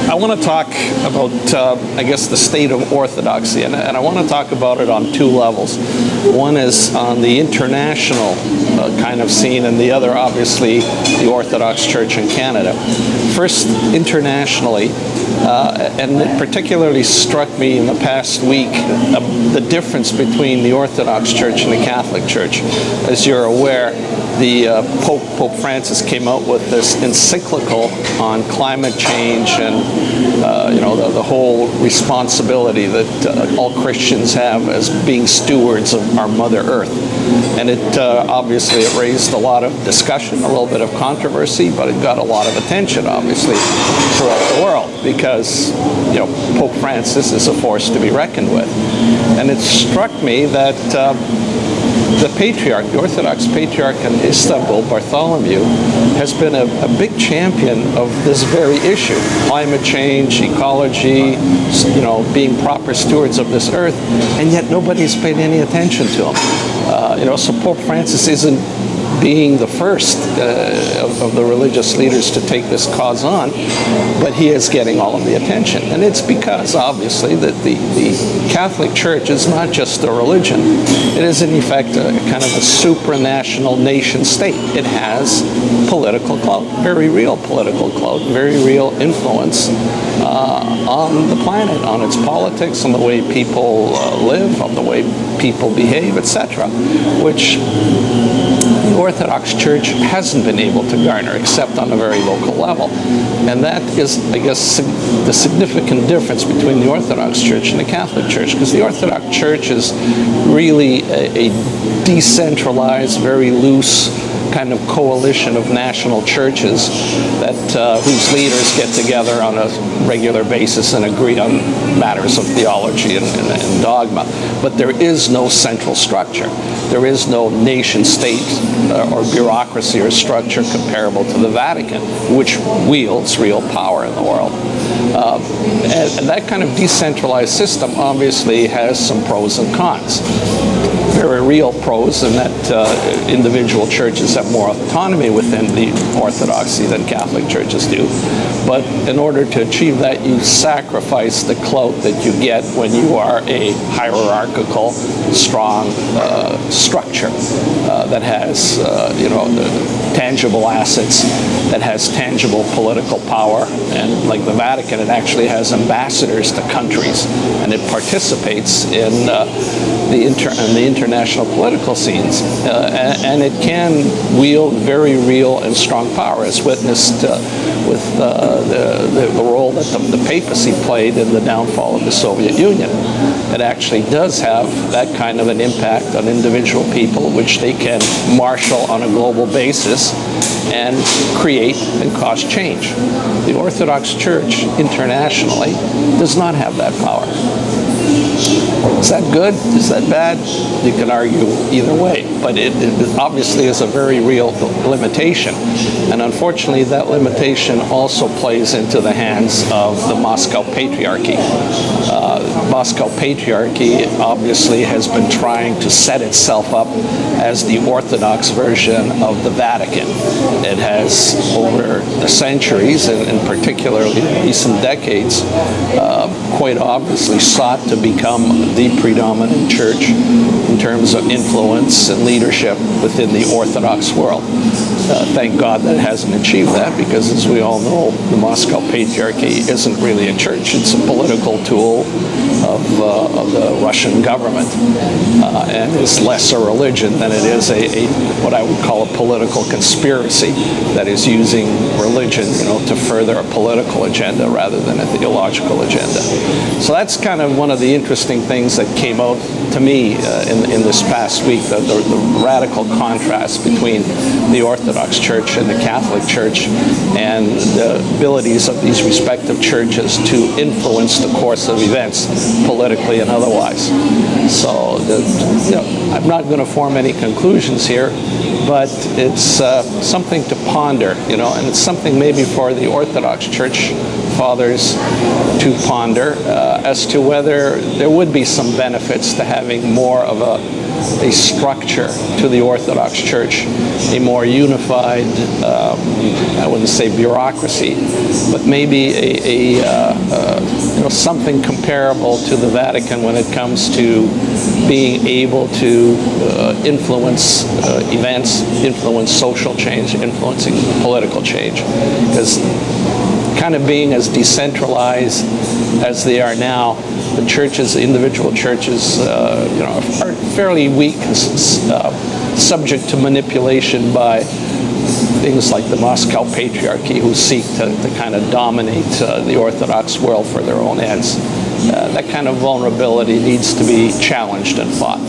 I want to talk about, I guess, the state of Orthodoxy, and I want to talk about it on two levels. One is on the international kind of scene, and the other, obviously, the Orthodox Church in Canada. First, internationally, and it particularly struck me in the past week, the difference between the Orthodox Church and the Catholic Church. As you're aware, the Pope Francis came out with this encyclical on climate change and the whole responsibility that all Christians have as being stewards of our Mother Earth. And it obviously it raised a lot of discussion, a little bit of controversy, but it got a lot of attention, obviously, throughout the world, because Pope Francis is a force to be reckoned with. And it struck me that the Patriarch, the Orthodox Patriarch in Istanbul, Bartholomew, has been a big champion of this very issue: climate change, ecology, being proper stewards of this earth, and yet nobody's paid any attention to him. So Pope Francis isn't being the first of the religious leaders to take this cause on, but he is getting all of the attention. And it's because, obviously, that the Catholic Church is not just a religion. It is, in effect, a kind of a supranational nation state. It has political clout, very real political clout, very real influence on the planet, on its politics, on the way people live, on the way people behave, etc., which the Orthodox Church hasn't been able to garner, except on a very local level. And that is, I guess, the significant difference between the Orthodox Church and the Catholic Church, because the Orthodox Church is really a decentralized, very loose kind of coalition of national churches that whose leaders get together on a regular basis and agree on matters of theology and dogma. But there is no central structure. There is no nation state or bureaucracy or structure comparable to the Vatican, which wields real power in the world. And that kind of decentralized system obviously has some pros and cons. Very real pros in that individual churches have more autonomy within the Orthodoxy than Catholic churches do. But in order to achieve that, you sacrifice the clout that you get when you are a hierarchical, strong structure that has, tangible assets, that has tangible political power. And like the Vatican, it actually has ambassadors to countries, and it participates in the international political scenes, and it can wield very real and strong power, as witnessed with the role that the Papacy played in the downfall of the Soviet Union. It actually does have that kind of an impact on individual people, which they can marshal on a global basis and create and cause change. The Orthodox Church internationally does not have that power. Is that good? Is that bad? You can argue either way, but it obviously is a very real limitation. And unfortunately, that limitation also plays into the hands of the Moscow Patriarchy. Moscow Patriarchy obviously has been trying to set itself up as the Orthodox version of the Vatican. It has, over the centuries, and particularly recent decades, quite obviously sought to become the predominant church in terms of influence and leadership within the Orthodox world. Thank God that it hasn't achieved that, because as we all know, the Moscow Patriarchy isn't really a church. It's a political tool of the Russian government, and is less a religion than it is what I would call a political conspiracy that is using religion, to further a political agenda rather than a theological agenda. So that's kind of one of the interesting things that came out to me in this past week, the radical contrast between the Orthodox Church and the Catholic Church, and the abilities of these respective churches to influence the course of events politically and otherwise. So I'm not going to form any conclusions here, but it's something to ponder, and it's something maybe for the Orthodox Church fathers to ponder as to whether there would be some benefits to having more of a a structure to the Orthodox Church, a more unified, I wouldn't say bureaucracy, but maybe something comparable to the Vatican when it comes to being able to influence events, influence social change, influencing political change. Because kind of being as decentralized as they are now, the churches, individual churches, are fairly weak, subject to manipulation by things like the Moscow Patriarchy, who seek to kind of dominate the Orthodox world for their own ends. That kind of vulnerability needs to be challenged and fought.